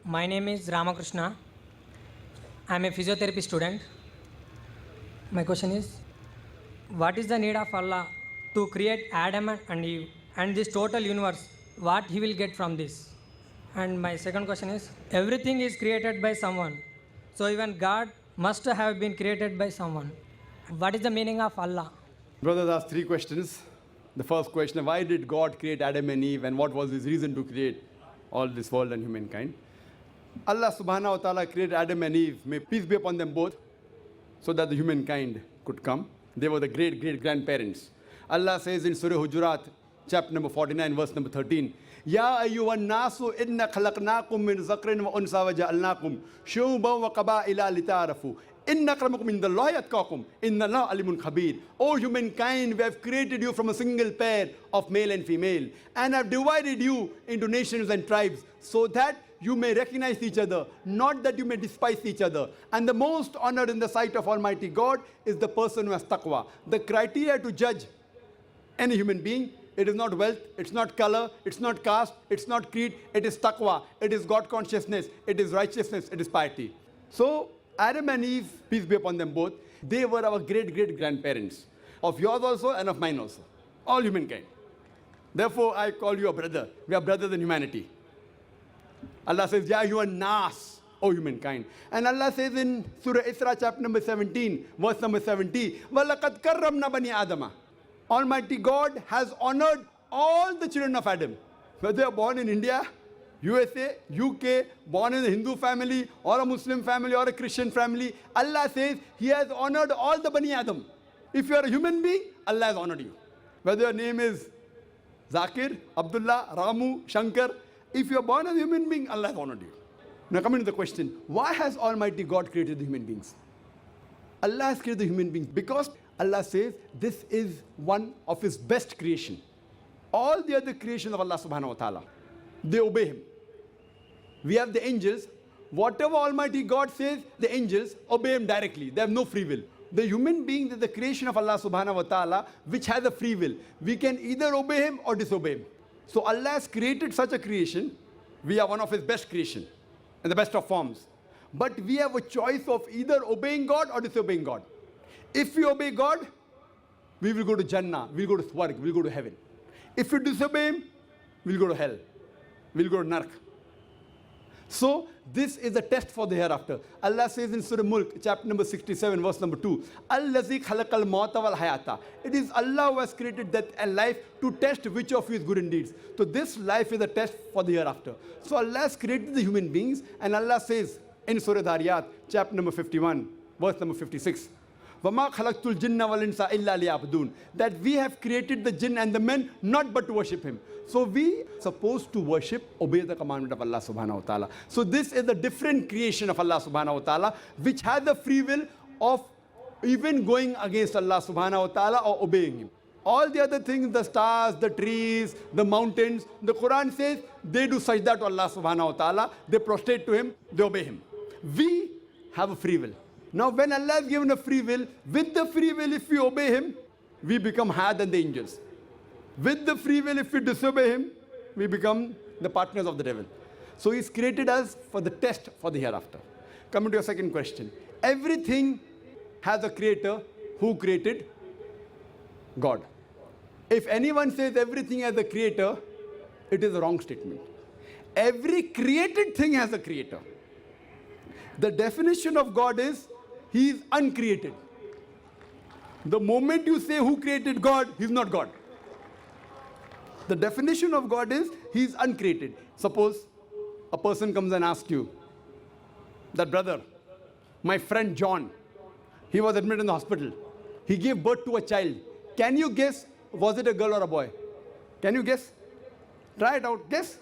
My name is RamaKrishna. I am a physiotherapy student. My question is, what is the need of Allah to create Adam and Eve and this total universe? What he will get from this? And my second question is, everything is created by someone. So even God must have been created by someone. What is the meaning of Allah? Brothers asked three questions. The first question, why did God create Adam and Eve and what was his reason to create all this world and humankind? Allah Subhanahu wa ta'ala created Adam and Eve, may peace be upon them both, so that the humankind could come. They were the great-great-grandparents. Allah says in Surah Hujurat, chapter number 49, verse number 13, Ya ayyuhan nasu inna khalaqnakum min zakrin wa unsa wa ja'alnakum shu'uban wa qaba'ila lita'arafu. Inna akramakum indallahi atqakum. Inna Allah alimun khabir. O humankind, we have created you from a single pair of male and female and have divided you into nations and tribes so that you may recognize each other, not that you may despise each other. And the most honored in the sight of Almighty God is the person who has taqwa. The criteria to judge any human being, it is not wealth, it's not color, it's not caste, it's not creed, it is taqwa, it is God consciousness, it is righteousness, it is piety. So Adam and Eve, peace be upon them both, they were our great-great-grandparents, of yours also and of mine also, all humankind. Therefore, I call you a brother. We are brothers in humanity. Allah says, Ya you are nas, O humankind. And Allah says in Surah Isra, chapter number 17, verse number 70, وَلَقَدْ كَرَّمْنَا بَنِي آدَمَ. Almighty God has honored all the children of Adam. Whether they are born in India, USA, UK, born in a Hindu family, or a Muslim family, or a Christian family, Allah says He has honored all the Bani Adam. If you are a human being, Allah has honored you. Whether your name is Zakir, Abdullah, Ramu, Shankar, if you are born as a human being, Allah has honored you. Now coming to the question, why has Almighty God created the human beings? Allah has created the human beings because Allah says this is one of His best creation. All the other creation of Allah Subhanahu wa ta'ala, they obey Him. We have the angels. Whatever Almighty God says, the angels obey Him directly. They have no free will. The human being is the creation of Allah Subhanahu wa ta'ala, which has a free will. We can either obey Him or disobey Him. So Allah has created such a creation. We are one of His best creation and the best of forms. But we have a choice of either obeying God or disobeying God. If we obey God, we will go to Jannah, we will go to Swarg, we will go to heaven. If we disobey Him, we will go to hell, we will go to Naik. So this is a test for the hereafter. Allah says in Surah Mulk, chapter number 67, verse number 2, Allazi khalaqal mauta wal hayata. It is Allah who has created death and life to test which of you is good in deeds. So this life is a test for the hereafter. So Allah has created the human beings, and Allah says in Surah Dhariyat, chapter number 51, verse number 56, وَمَا خَلَقْتُ الْجِنَّ وَالْإِنسَ إِلَّا لِيَعْبُدُونَ. That we have created the jinn and the men not but to worship Him. So we are supposed to worship, obey the commandment of Allah Subhanahu wa ta'ala. So this is a different creation of Allah Subhanahu wa ta'ala, which has the free will of even going against Allah Subhanahu wa ta'ala or obeying Him. All the other things, the stars, the trees, the mountains, the Quran says they do sajda to Allah Subhanahu wa ta'ala, they prostrate to Him, they obey Him. We have a free will. Now when Allah has given a free will, with the free will if we obey Him, we become higher than the angels. With the free will if we disobey Him, we become the partners of the devil. So He's created us for the test for the hereafter. Coming to your second question. Everything has a creator. Who created? God. If anyone says everything has a creator, it is a wrong statement. Every created thing has a creator. The definition of God is He is uncreated. The moment you say who created God, He's not God. The definition of God is He is uncreated. Suppose a person comes and asks you, that brother, my friend John, he was admitted in the hospital. He gave birth to a child. Can you guess, was it a girl or a boy? Can you guess? Try it out. Guess.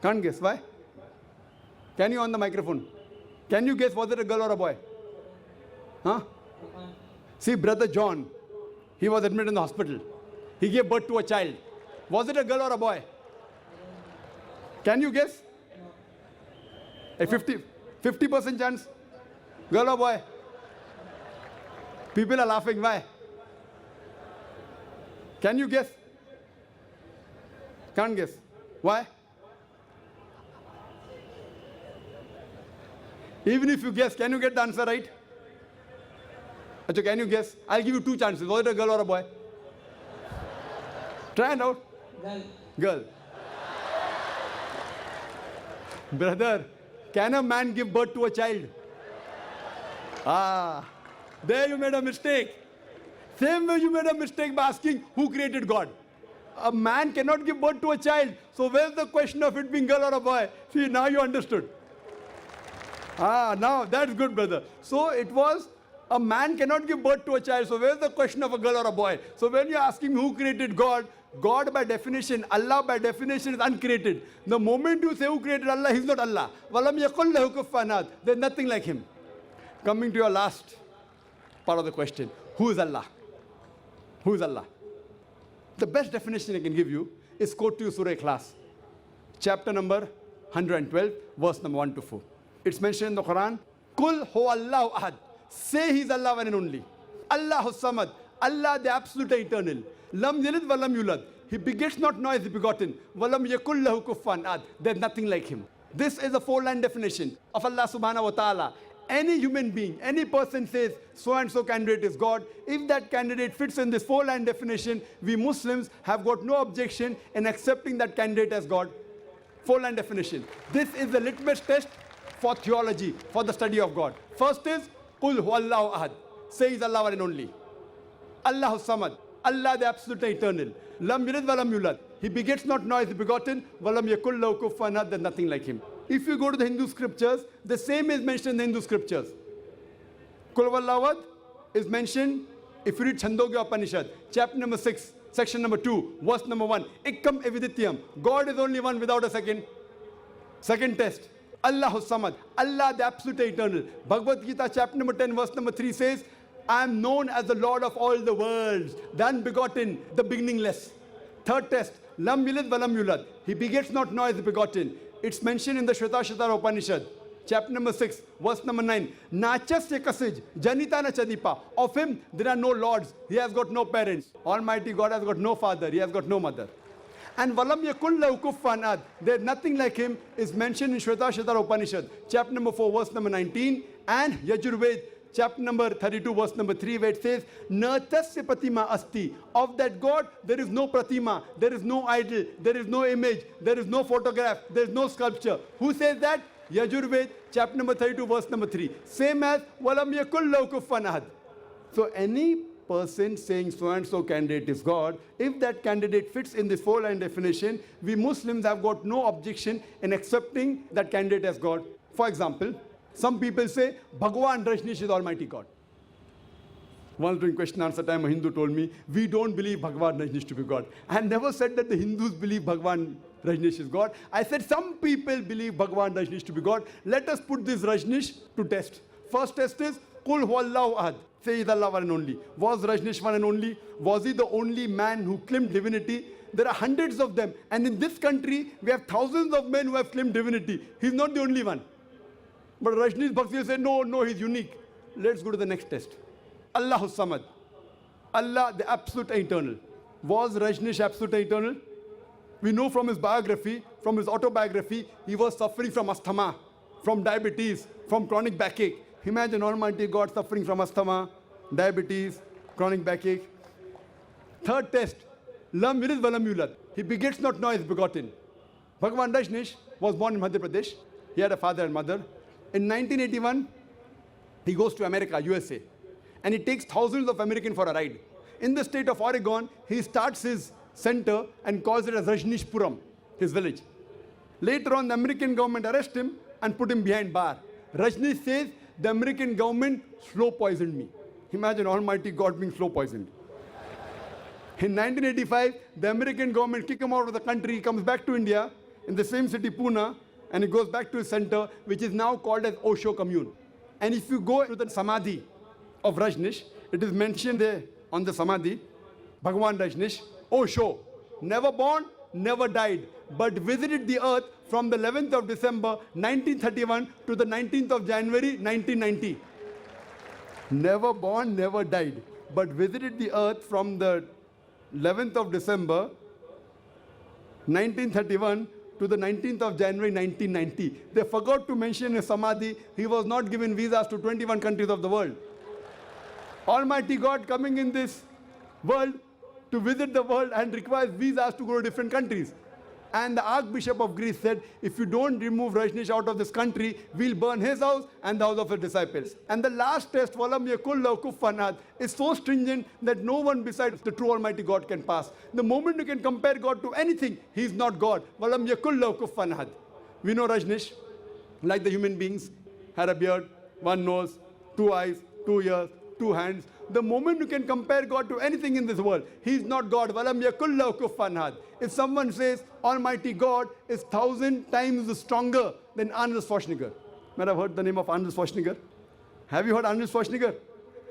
Can't guess. Why? Can you on the microphone? Can you guess, was it a girl or a boy? Huh? See, brother John, he was admitted in the hospital. He gave birth to a child. Was it a girl or a boy? Can you guess? A 50% chance? Girl or boy? People are laughing. Why? Can you guess? Can't guess. Why? Even if you guess, can you get the answer right? Achha, can you guess? I'll give you two chances. Was it a girl or a boy? Try it out. Girl. Brother, can a man give birth to a child? There you made a mistake. Same way you made a mistake by asking who created God. A man cannot give birth to a child. So where's the question of it being girl or a boy? See, now you understood. Now that's good, brother. So it was a man cannot give birth to a child. So where's the question of a girl or a boy? So when you're asking who created God, God by definition, Allah by definition is uncreated. The moment you say who created Allah, he's not Allah. وَلَمْ يَقُلْ لَهُ كُفُوًا أَحَدٌ. There's nothing like him. Coming to your last part of the question. Who is Allah? Who is Allah? The best definition I can give you is quote to you Surah Ikhlas. Chapter number 112, verse number 1 to 4. It's mentioned in the Quran. Kul huwallahu ahad. Say he's Allah one and only. Allahu samad. Allah the absolute eternal. Lam yalid wa lam yulad. He begets not nor is he begotten. Walam yakul lahu kufuwan ahad. There's nothing like him. This is a four-line definition of Allah Subhanahu wa Ta'ala. Any human being, any person says so-and-so candidate is God. If that candidate fits in this four-line definition, we Muslims have got no objection in accepting that candidate as God. Four-line definition. This is the litmus test for theology, for the study of God. First is, Qul huwallahu ahad. Say he's Allah one and only. Allahu samad. Allah the absolute eternal. Lam yalid wa lam yulad. He begets not nor is he begotten. Walam yakul lahu kufuwan ahad. There's nothing like him. If you go to the Hindu scriptures, the same is mentioned in the Hindu scriptures. Kul huwallahu ahad is mentioned, if you read Chandogya Upanishad, chapter number 6, section number 2, verse number 1. Ikkam evidityam. God is only one without a second. Second test. Allahu samad. Allah the absolute eternal. Bhagavad Gita chapter number 10, verse number 3 says, I am known as the Lord of all the worlds, the unbegotten, the beginningless. Third test, Lam yalid wa lam yulad. He begets not nor is begotten. It's mentioned in the Shvetasvatara Upanishad, chapter number 6, verse number 9. Nachasya kasij, janita na chadipa. Of him there are no lords. He has got no parents. Almighty God has got no father. He has got no mother. And walam yakul lahu kufuwan ahad. There nothing like him is mentioned in Shvetasvatara Upanishad, chapter number 4, verse number 19, and Yajurved, chapter number 32, verse number 3, where it says, Natasya pratima asti. Of that God, there is no pratima, there is no idol, there is no image, there is no photograph, there is no sculpture. Who says that? Yajurved, chapter number 32, verse number 3. Same as, Walam yakul lahu kufuwan ahad. So any person saying so-and-so candidate is God, if that candidate fits in this four-line definition, we Muslims have got no objection in accepting that candidate as God. For example, some people say, Bhagwan Rajneesh is Almighty God. Once during question answer time, a Hindu told me, we don't believe Bhagwan Rajneesh to be God. I never said that the Hindus believe Bhagwan Rajneesh is God. I said some people believe Bhagwan Rajneesh to be God. Let us put this Rajneesh to test. First test is, Qul huwallahu ahad. Say he's Allah one and only. Was Rajneesh one and only? Was he the only man who claimed divinity? There are hundreds of them. And in this country, we have thousands of men who have claimed divinity. He's not the only one. But Rajneesh Bhakti said, no, he's unique. Let's go to the next test. Allahu samad. Allah the absolute eternal. Was Rajneesh absolute eternal? We know from his biography, from his autobiography, he was suffering from asthma, from diabetes, from chronic backache. Imagine Almighty God suffering from asthma, diabetes, chronic backache. Third test. Lam yalid wa lam yulad. He begets not nor is begotten. Bhagwan Rajneesh was born in Madhya Pradesh. He had a father and mother. In 1981, he goes to America, USA, and he takes thousands of Americans for a ride. In the state of Oregon, he starts his center and calls it as Rajneeshpuram, his village. Later on, the American government arrests him and put him behind bar. Rajneesh says, the American government slow poisoned me. Imagine Almighty God being slow poisoned. In 1985, the American government kicked him out of the country. He comes back to India in the same city, Pune, and he goes back to his center, which is now called as Osho Commune. And if you go to the Samadhi of Rajneesh, it is mentioned there on the Samadhi, Bhagwan Rajneesh, Osho, never born, never died, but visited the earth from the 11th of December 1931 to the 19th of January 1990. Never born, never died, but visited the earth from the 11th of December 1931 to the 19th of January 1990. They forgot to mention in Samadhi, he was not given visas to 21 countries of the world. Almighty God coming in this world to visit the world and requires visas to go to different countries. And the Archbishop of Greece said, if you don't remove Rajneesh out of this country, we'll burn his house and the house of his disciples. And the last test, Walam Yakullahu Kuffan Ahad, is so stringent that no one besides the true Almighty God can pass. The moment you can compare God to anything, he is not God. Walam Yakullahu Kuffan Ahad. We know Rajneesh, like the human beings, had a beard, one nose, two eyes, 2 ears, 2 hands. The moment you can compare God to anything in this world, he is not God. Walam yakullahu kuffan ahad. If someone says Almighty God is 1,000 times stronger than Arnold Schwarzenegger. Might have heard the name of Arnold Schwarzenegger? Have you heard Arnold Schwarzenegger?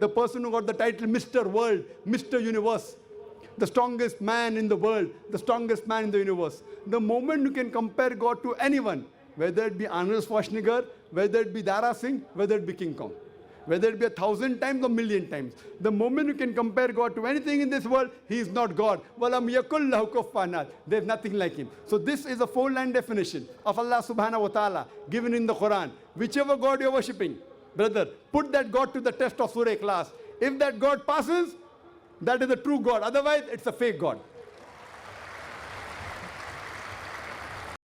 The person who got the title Mr. World, Mr. Universe. The strongest man in the world, the strongest man in the universe. The moment you can compare God to anyone, whether it be Arnold Schwarzenegger, whether it be Dara Singh, whether it be King Kong, whether it be 1,000 times or 1,000,000 times. The moment you can compare God to anything in this world, he is not God. Walam yakullahu kuffan ahad. There is nothing like him. So this is a 4-line definition of Allah Subhanahu wa ta'ala given in the Quran. Whichever God you are worshipping, brother, put that God to the test of Surah Ikhlas. If that God passes, that is a true God. Otherwise, it's a fake God.